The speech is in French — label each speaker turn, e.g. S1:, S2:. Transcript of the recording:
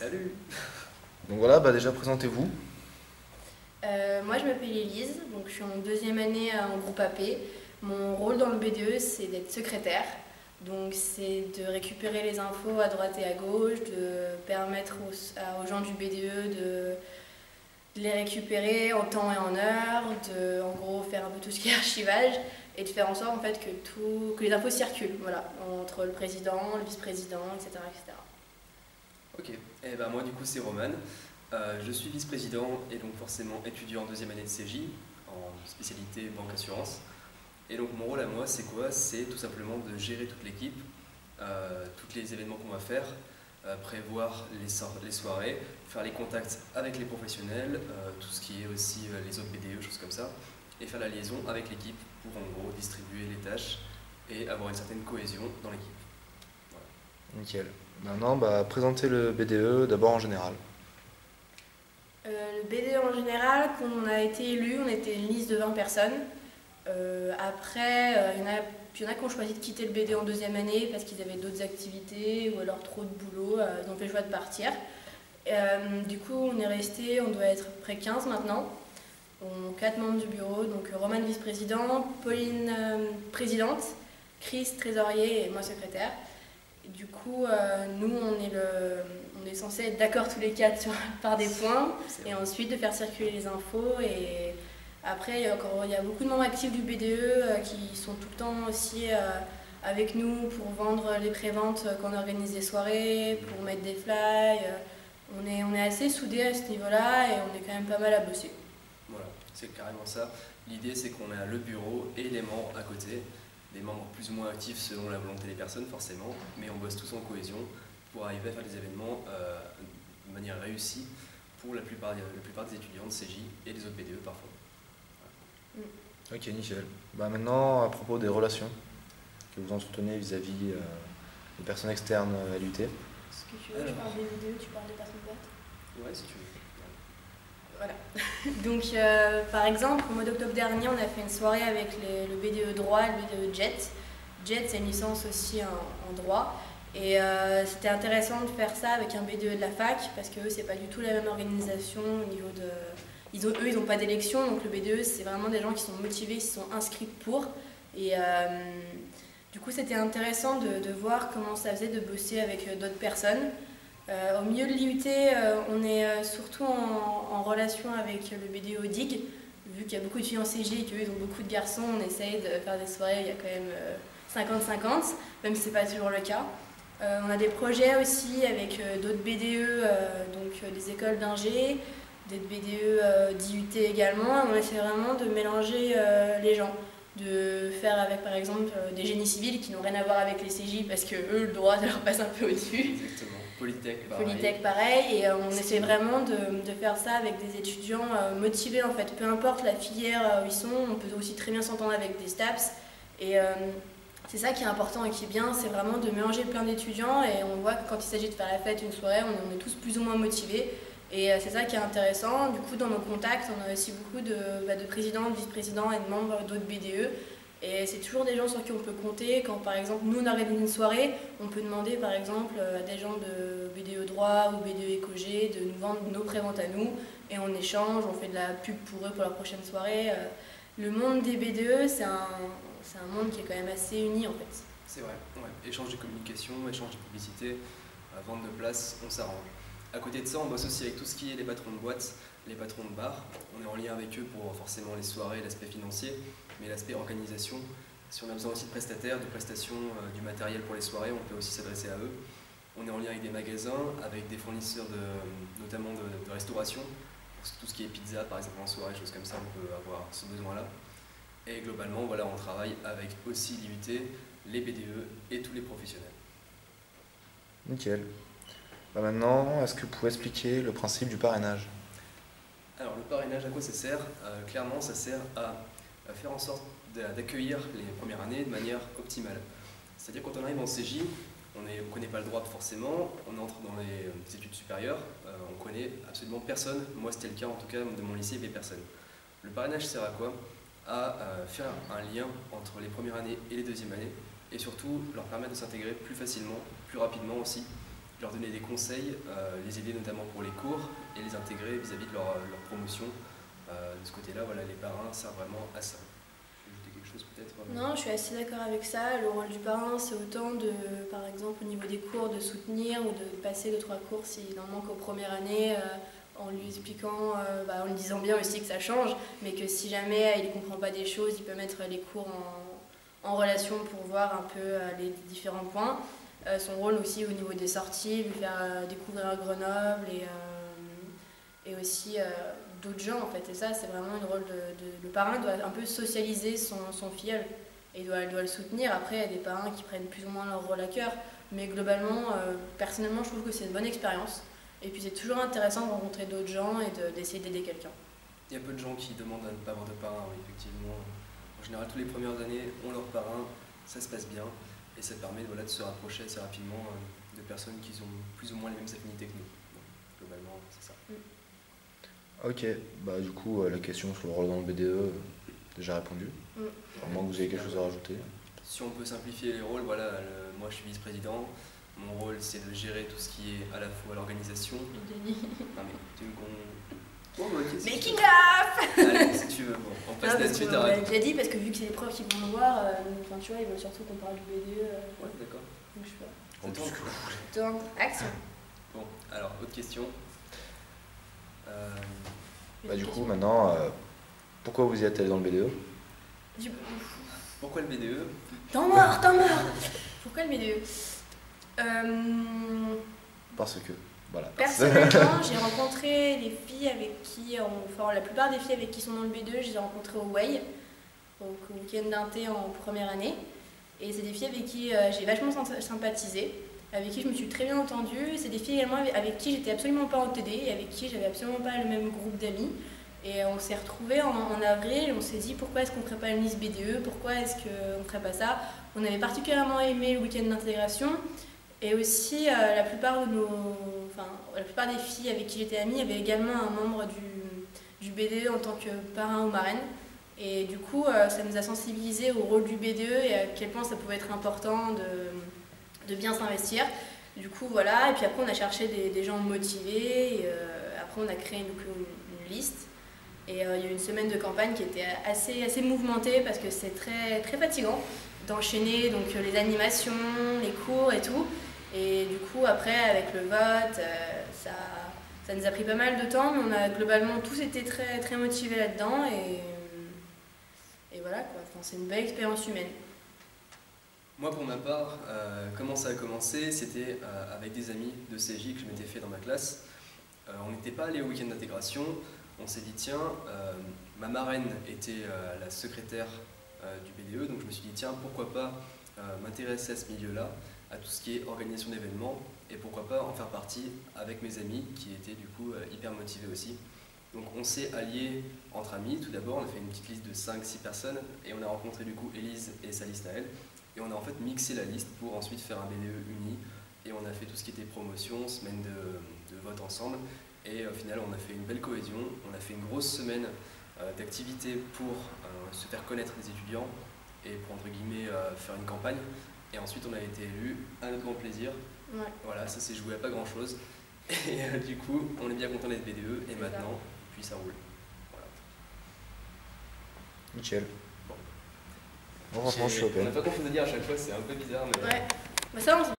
S1: Salut!
S2: Donc voilà, déjà présentez-vous.
S3: Moi je m'appelle Elise, donc je suis en deuxième année en groupe AP. Mon rôle dans le BDE c'est d'être secrétaire, donc c'est de récupérer les infos à droite et à gauche, de permettre aux gens du BDE de les récupérer en temps et en heure, de en gros faire un peu tout ce qui est archivage et de faire en sorte en fait que les infos circulent, voilà, entre le président, le vice-président, etc., etc.
S1: Ok, et ben moi du coup c'est Roman. Je suis vice-président et donc forcément étudiant en deuxième année de CJ, en spécialité banque assurance. Et donc mon rôle à moi c'est quoi? C'est tout simplement de gérer toute l'équipe, tous les événements qu'on va faire, prévoir les soirées, faire les contacts avec les professionnels, tout ce qui est aussi les autres BDE, choses comme ça, et faire la liaison avec l'équipe pour en gros distribuer les tâches et avoir une certaine cohésion dans l'équipe. Voilà.
S2: Nickel. Maintenant, présentez le BDE d'abord en général.
S3: Le BDE en général, quand on a été élu, on était une liste de 20 personnes. Après, il y en a qui ont choisi de quitter le BDE en deuxième année parce qu'ils avaient d'autres activités ou alors trop de boulot, ils ont fait le choix de partir. Du coup, on est resté, on doit être près 15 maintenant. On 4 membres du bureau, donc Roman vice-président, Pauline présidente, Chris trésorier et moi secrétaire. Et du coup, nous, on est censé être d'accord tous les quatre par des points et ensuite de faire circuler les infos. Et après, il y a beaucoup de membres actifs du BDE qui sont tout le temps aussi avec nous pour vendre les préventes quand on organise des soirées, pour mettre des flyers. On est assez soudés à ce niveau-là et on est quand même pas mal à bosser.
S1: Voilà, c'est carrément ça. L'idée c'est qu'on a le bureau et les membres à côté, des membres plus ou moins actifs selon la volonté des personnes forcément, mais on bosse tous en cohésion pour arriver à faire des événements de manière réussie pour la plupart des étudiants de CJ et des autres BDE parfois.
S3: Voilà.
S2: Ok, nickel. Maintenant, à propos des relations que vous entretenez vis-à-vis des personnes externes à l'UT.
S3: Est-ce que tu veux que je parle des BDE, tu parles des personnes ouvertes?
S1: Ouais, si tu veux.
S3: Voilà. Donc, par exemple, au mois d'octobre dernier, on a fait une soirée avec le BDE droit et le BDE Jet. Jet, c'est une licence aussi en droit. Et c'était intéressant de faire ça avec un BDE de la fac, parce que eux, c'est pas du tout la même organisation au niveau de. Eux, ils n'ont pas d'élection, donc le BDE, c'est vraiment des gens qui sont motivés, qui sont inscrits pour. Et du coup, c'était intéressant de voir comment ça faisait de bosser avec d'autres personnes. Au milieu de l'IUT, on est surtout en relation avec le BDO DIG, vu qu'il y a beaucoup de filles en CG et qu'eux ils ont beaucoup de garçons, on essaye de faire des soirées, il y a quand même 50-50, même si ce n'est pas toujours le cas. On a des projets aussi avec d'autres BDE, donc des écoles d'ingé, des BDE d'IUT également. On essaie vraiment de mélanger les gens, de faire avec par exemple des génies civils qui n'ont rien à voir avec les CJ parce que eux le droit ça leur passe un peu au-dessus.
S1: Exactement. Polytech pareil.
S3: Polytech pareil, et on essaie vraiment de faire ça avec des étudiants motivés en fait, peu importe la filière où ils sont, on peut aussi très bien s'entendre avec des STAPS et c'est ça qui est important et qui est bien, c'est vraiment de mélanger plein d'étudiants et on voit que quand il s'agit de faire la fête une soirée, on est tous plus ou moins motivés et c'est ça qui est intéressant. Du coup dans nos contacts, on a aussi beaucoup de présidents, de vice-présidents et de membres d'autres BDE. Et c'est toujours des gens sur qui on peut compter. Quand par exemple nous on organise une soirée, on peut demander par exemple à des gens de BDE droit ou BDE éco-G de nous vendre nos préventes à nous et on échange, on fait de la pub pour eux pour leur prochaine soirée. Le monde des BDE c'est un monde qui est quand même assez uni en fait.
S1: C'est vrai, ouais. Échange de communication, échange de publicité, vente de place, on s'arrange. À côté de ça, on bosse aussi avec tout ce qui est les patrons de boîtes, les patrons de bars. On est en lien avec eux pour forcément les soirées, l'aspect financier, mais l'aspect organisation. Si on a besoin aussi de prestataires, de prestations, du matériel pour les soirées, on peut aussi s'adresser à eux. On est en lien avec des magasins, avec des fournisseurs notamment de restauration. Pour tout ce qui est pizza, par exemple en soirée, choses comme ça, on peut avoir ce besoin-là. Et globalement, voilà, on travaille avec aussi l'IUT, les BDE et tous les professionnels.
S2: Nickel. Maintenant, est-ce que vous pouvez expliquer le principe du parrainage?
S1: Alors le parrainage, à quoi ça sert? Clairement, ça sert à faire en sorte d'accueillir les premières années de manière optimale. C'est-à-dire quand on arrive en CJ, on ne connaît pas le droit forcément, on entre dans les études supérieures, on connaît absolument personne. Moi c'était le cas en tout cas de mon lycée, il n'y avait personne. Le parrainage sert à quoi? À faire un lien entre les premières années et les deuxièmes années et surtout leur permettre de s'intégrer plus facilement, plus rapidement aussi, leur donner des conseils, les aider notamment pour les cours et les intégrer vis-à-vis de leur promotion. De ce côté-là, voilà, les parrains servent vraiment à ça. Tu veux ajouter quelque chose peut-être
S3: Non, je suis assez d'accord avec ça. Le rôle du parrain, c'est autant de, par exemple, au niveau des cours, de soutenir ou de passer 2-3 cours s'il en manque aux premières années, en lui expliquant, en lui disant bien aussi que ça change, mais que si jamais il ne comprend pas des choses, il peut mettre les cours en relation pour voir un peu les différents points. Son rôle aussi au niveau des sorties, lui faire découvrir Grenoble et aussi d'autres gens en fait. Et ça, c'est vraiment le rôle le parrain doit un peu socialiser son filleul et il doit le soutenir. Après, il y a des parrains qui prennent plus ou moins leur rôle à cœur, mais globalement, personnellement, je trouve que c'est une bonne expérience. Et puis c'est toujours intéressant de rencontrer d'autres gens et d'essayer d'aider quelqu'un.
S1: Il y a peu de gens qui demandent à ne pas avoir de parrain, oui, effectivement. En général, tous les premières années ont leur parrain, ça se passe bien, et ça permet de se rapprocher assez rapidement de personnes qui ont plus ou moins les mêmes affinités que nous. Donc, globalement, c'est ça.
S2: Ok, bah du coup la question sur le rôle dans le BDE, déjà répondu. À moins que vous ayez quelque chose à rajouter.
S1: Si on peut simplifier les rôles, voilà, moi je suis vice-président. Mon rôle c'est de gérer tout ce qui est à la fois l'organisation. Non mais tu me
S3: Making up.
S1: Allez, si tu veux, bon, on passe la suite à
S3: On l'a déjà dit parce que vu que c'est les profs qui vont nous voir, tu vois, ils veulent surtout qu'on parle du BDE.
S1: Ouais, d'accord.
S3: Donc je sais pas.
S1: C'est toi.
S3: Donc, action.
S1: Bon, alors, autre question.
S2: Du coup, maintenant, pourquoi vous y êtes allé dans le BDE?
S1: Pourquoi le BDE?
S3: T'en mort. Pourquoi le BDE?
S2: Parce que, voilà.
S3: Personnellement, j'ai rencontré les filles avec qui, la plupart des filles avec qui sont dans le BDE, je les ai rencontrées au WEI, au week-end d'inté en première année. Et c'est des filles avec qui j'ai vachement sympathisé, avec qui je me suis très bien entendue. C'est des filles également avec qui j'étais absolument pas en TD et avec qui j'avais absolument pas le même groupe d'amis. Et on s'est retrouvés en avril et on s'est dit pourquoi est-ce qu'on ne ferait pas une liste BDE, pourquoi est-ce qu'on ne ferait pas ça. On avait particulièrement aimé le week-end d'intégration et aussi la plupart des filles avec qui j'étais amie avaient également un membre du BDE en tant que parrain ou marraine. Et du coup, ça nous a sensibilisés au rôle du BDE et à quel point ça pouvait être important de bien s'investir. Du coup, voilà. Et puis après, on a cherché des gens motivés. Et, après, on a créé une liste. Et il y a eu une semaine de campagne qui était assez mouvementée parce que c'est très, très fatigant d'enchaîner donc les animations, les cours et tout. Et du coup, après, avec le vote, ça nous a pris pas mal de temps, mais on a globalement tous été très, très motivés là-dedans. Et voilà, quoi. Enfin, c'est une belle expérience humaine.
S1: Moi, pour ma part, comment ça a commencé? C'était avec des amis de CJ que je m'étais fait dans ma classe. On n'était pas allé au week-end d'intégration. On s'est dit, tiens, ma marraine était la secrétaire du BDE, donc je me suis dit, tiens, pourquoi pas m'intéresser à ce milieu-là, à tout ce qui est organisation d'événements, et pourquoi pas en faire partie avec mes amis qui étaient du coup hyper motivés aussi. Donc on s'est alliés entre amis, tout d'abord on a fait une petite liste de 5-6 personnes et on a rencontré du coup Élise et sa liste à elle, et on a en fait mixé la liste pour ensuite faire un BDE uni, et on a fait tout ce qui était promotion, semaine de vote ensemble, et au final on a fait une belle cohésion, on a fait une grosse semaine d'activités pour se faire connaître les étudiants et pour entre guillemets faire une campagne, et ensuite on a été élus à notre grand plaisir.
S3: Ouais.
S1: Voilà, ça s'est joué à pas grand chose, et du coup on est bien content d'être BDE, et maintenant puis ça roule. Voilà.
S2: Nickel.
S1: Bon.
S2: Bon, franchement, je suis
S1: On
S2: open.
S1: n'a pas grand chose à dire à chaque fois, c'est un peu bizarre, mais...
S3: Ouais. Bah ça,